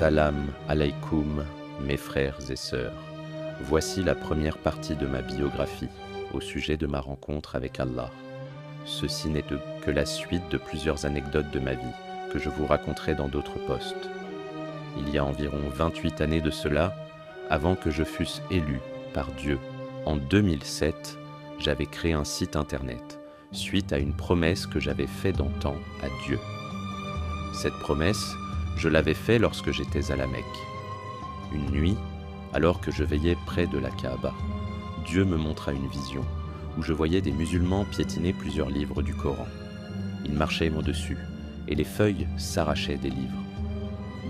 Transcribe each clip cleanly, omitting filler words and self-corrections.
Salam alaikum, mes frères et sœurs. Voici la première partie de ma biographie au sujet de ma rencontre avec Allah. Ceci n'est que la suite de plusieurs anecdotes de ma vie que je vous raconterai dans d'autres posts. Il y a environ 28 années de cela, avant que je fusse élu par Dieu, en 2007, j'avais créé un site internet suite à une promesse que j'avais faite d'antan à Dieu. Cette promesse, je l'avais faite lorsque j'étais à la Mecque. Une nuit, alors que je veillais près de la Kaaba, Dieu me montra une vision où je voyais des musulmans piétiner plusieurs livres du Coran. Ils marchaient au-dessus et les feuilles s'arrachaient des livres.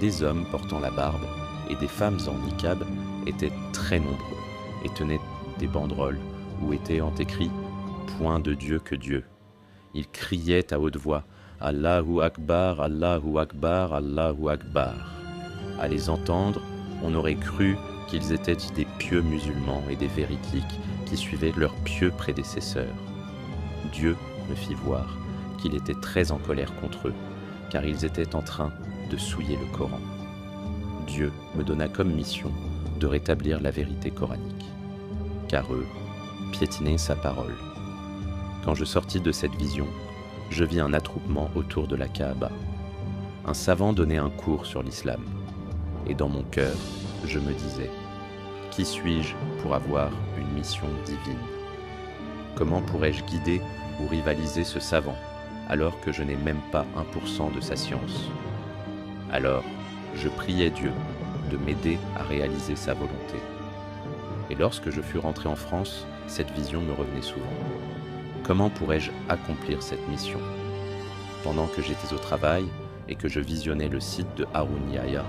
Des hommes portant la barbe et des femmes en niqab étaient très nombreux et tenaient des banderoles où était écrit « Point de Dieu que Dieu ». Ils criaient à haute voix « Allahu Akbar, Allahu Akbar, Allahu Akbar ». À les entendre, on aurait cru qu'ils étaient des pieux musulmans et des véridiques qui suivaient leurs pieux prédécesseurs. Dieu me fit voir qu'il était très en colère contre eux, car ils étaient en train de souiller le Coran. Dieu me donna comme mission de rétablir la vérité coranique, car eux piétinaient sa parole. Quand je sortis de cette vision, je vis un attroupement autour de la Kaaba. Un savant donnait un cours sur l'islam, et dans mon cœur, je me disais « Qui suis-je pour avoir une mission divine ? Comment pourrais-je guider ou rivaliser ce savant alors que je n'ai même pas 1% de sa science ?» Alors, je priais Dieu de m'aider à réaliser sa volonté. Et lorsque je fus rentré en France, cette vision me revenait souvent. Comment pourrais-je accomplir cette mission ? Pendant que j'étais au travail et que je visionnais le site de Haroun Yahya,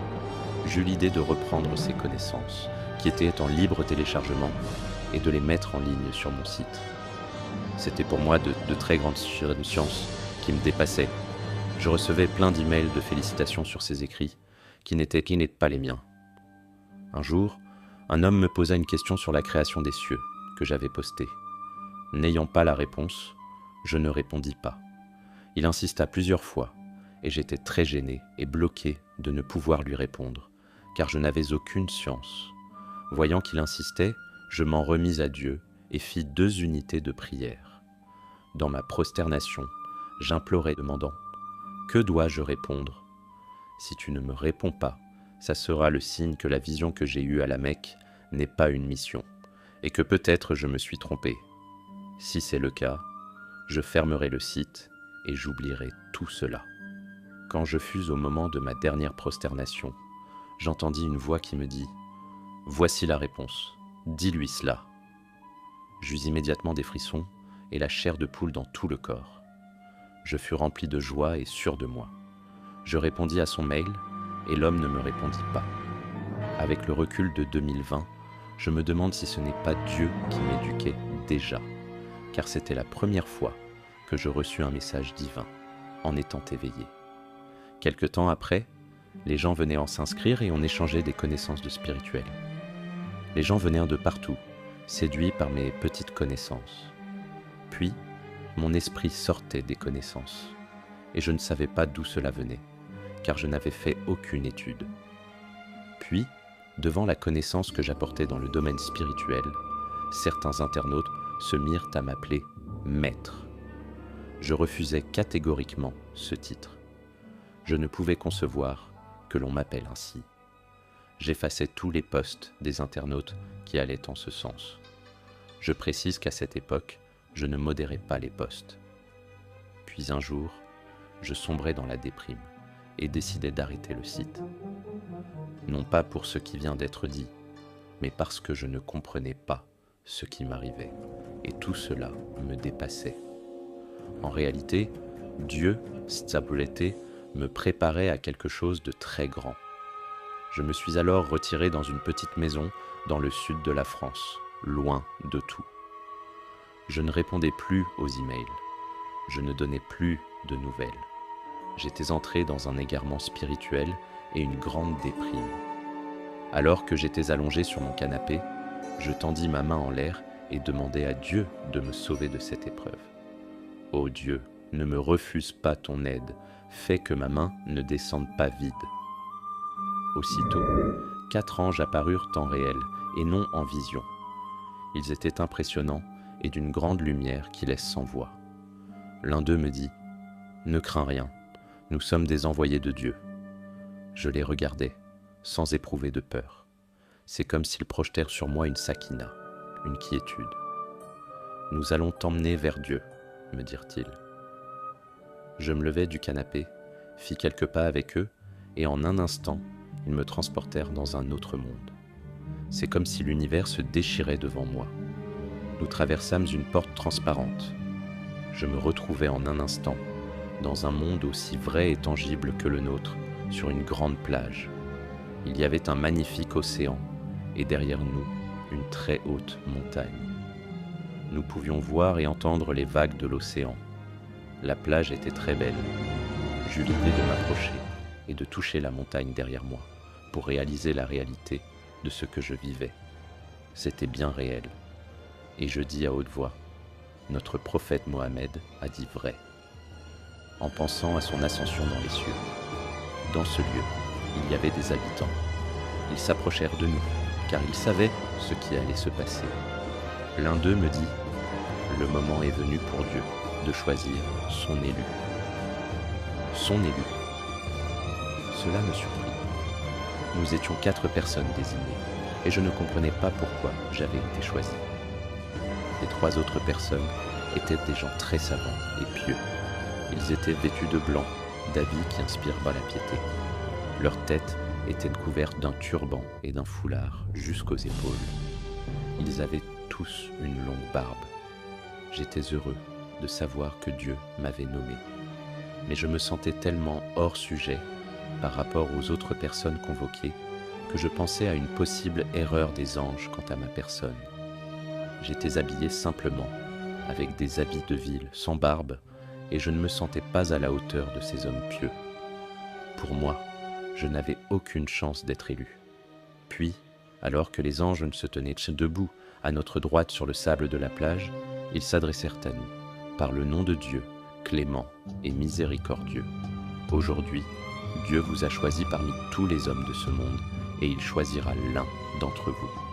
j'eus l'idée de reprendre ces connaissances, qui étaient en libre téléchargement, et de les mettre en ligne sur mon site. C'était pour moi de très grandes sciences qui me dépassaient. Je recevais plein d'emails de félicitations sur ces écrits, qui n'étaient pas les miens. Un jour, un homme me posa une question sur la création des cieux, que j'avais postée. N'ayant pas la réponse, je ne répondis pas. Il insista plusieurs fois, et j'étais très gêné et bloqué de ne pouvoir lui répondre, car je n'avais aucune science. Voyant qu'il insistait, je m'en remis à Dieu et fis 2 unités de prière. Dans ma prosternation, j'implorai demandant « Que dois-je répondre ? Si tu ne me réponds pas, ça sera le signe que la vision que j'ai eue à la Mecque n'est pas une mission, et que peut-être je me suis trompé. Si c'est le cas, je fermerai le site et j'oublierai tout cela. » Quand je fus au moment de ma dernière prosternation, j'entendis une voix qui me dit « Voici la réponse, dis-lui cela. » J'eus immédiatement des frissons et la chair de poule dans tout le corps. Je fus rempli de joie et sûr de moi. Je répondis à son mail et l'homme ne me répondit pas. Avec le recul de 2020, je me demande si ce n'est pas Dieu qui m'éduquait déjà, car c'était la première fois que je reçus un message divin en étant éveillé. Quelque temps après, les gens venaient en s'inscrire et on échangeait des connaissances de spirituel. Les gens venaient de partout, séduits par mes petites connaissances. Puis, mon esprit sortait des connaissances, et je ne savais pas d'où cela venait, car je n'avais fait aucune étude. Puis, devant la connaissance que j'apportais dans le domaine spirituel, certains internautes se mirent à m'appeler « maître ». Je refusais catégoriquement ce titre. Je ne pouvais concevoir que l'on m'appelle ainsi. J'effaçais tous les posts des internautes qui allaient en ce sens. Je précise qu'à cette époque, je ne modérais pas les posts. Puis un jour, je sombrais dans la déprime et décidai d'arrêter le site. Non pas pour ce qui vient d'être dit, mais parce que je ne comprenais pas ce qui m'arrivait, et tout cela me dépassait. En réalité, Dieu, Stzaboulete, me préparait à quelque chose de très grand. Je me suis alors retiré dans une petite maison dans le sud de la France, loin de tout. Je ne répondais plus aux emails, je ne donnais plus de nouvelles. J'étais entré dans un égarement spirituel et une grande déprime. Alors que j'étais allongé sur mon canapé, je tendis ma main en l'air et demandai à Dieu de me sauver de cette épreuve. Ô Dieu, ne me refuse pas ton aide, fais que ma main ne descende pas vide. Aussitôt, 4 anges apparurent en réel et non en vision. Ils étaient impressionnants et d'une grande lumière qui laisse sans voix. L'un d'eux me dit « Ne crains rien, nous sommes des envoyés de Dieu. » Je les regardais, sans éprouver de peur. C'est comme s'ils projetèrent sur moi une sakina, une quiétude. « Nous allons t'emmener vers Dieu, » me dirent-ils. Je me levai du canapé, fis quelques pas avec eux, et en un instant, ils me transportèrent dans un autre monde. C'est comme si l'univers se déchirait devant moi. Nous traversâmes une porte transparente. Je me retrouvais en un instant dans un monde aussi vrai et tangible que le nôtre, sur une grande plage. Il y avait un magnifique océan, et derrière nous, une très haute montagne. Nous pouvions voir et entendre les vagues de l'océan. La plage était très belle. J'eus l'idée de m'approcher et de toucher la montagne derrière moi, pour réaliser la réalité de ce que je vivais. C'était bien réel. Et je dis à haute voix, notre prophète Mohammed a dit vrai, en pensant à son ascension dans les cieux. Dans ce lieu, il y avait des habitants. Ils s'approchèrent de nous, car ils savaient ce qui allait se passer. L'un d'eux me dit, le moment est venu pour Dieu de choisir son élu. Son élu. Cela me surprit. Nous étions 4 personnes désignées, et je ne comprenais pas pourquoi j'avais été choisi. Les 3 autres personnes étaient des gens très savants et pieux. Ils étaient vêtus de blanc, d'habits qui inspirent la piété. Leurs têtes étaient couvertes d'un turban et d'un foulard jusqu'aux épaules. Ils avaient tous une longue barbe. J'étais heureux de savoir que Dieu m'avait nommé. Mais je me sentais tellement hors sujet par rapport aux autres personnes convoquées que je pensais à une possible erreur des anges quant à ma personne. J'étais habillé simplement, avec des habits de ville, sans barbe, et je ne me sentais pas à la hauteur de ces hommes pieux. Pour moi, je n'avais aucune chance d'être élu. Puis, alors que les anges se tenaient debout à notre droite sur le sable de la plage, ils s'adressèrent à nous, par le nom de Dieu, clément et miséricordieux. Aujourd'hui, Dieu vous a choisi parmi tous les hommes de ce monde, et il choisira l'un d'entre vous.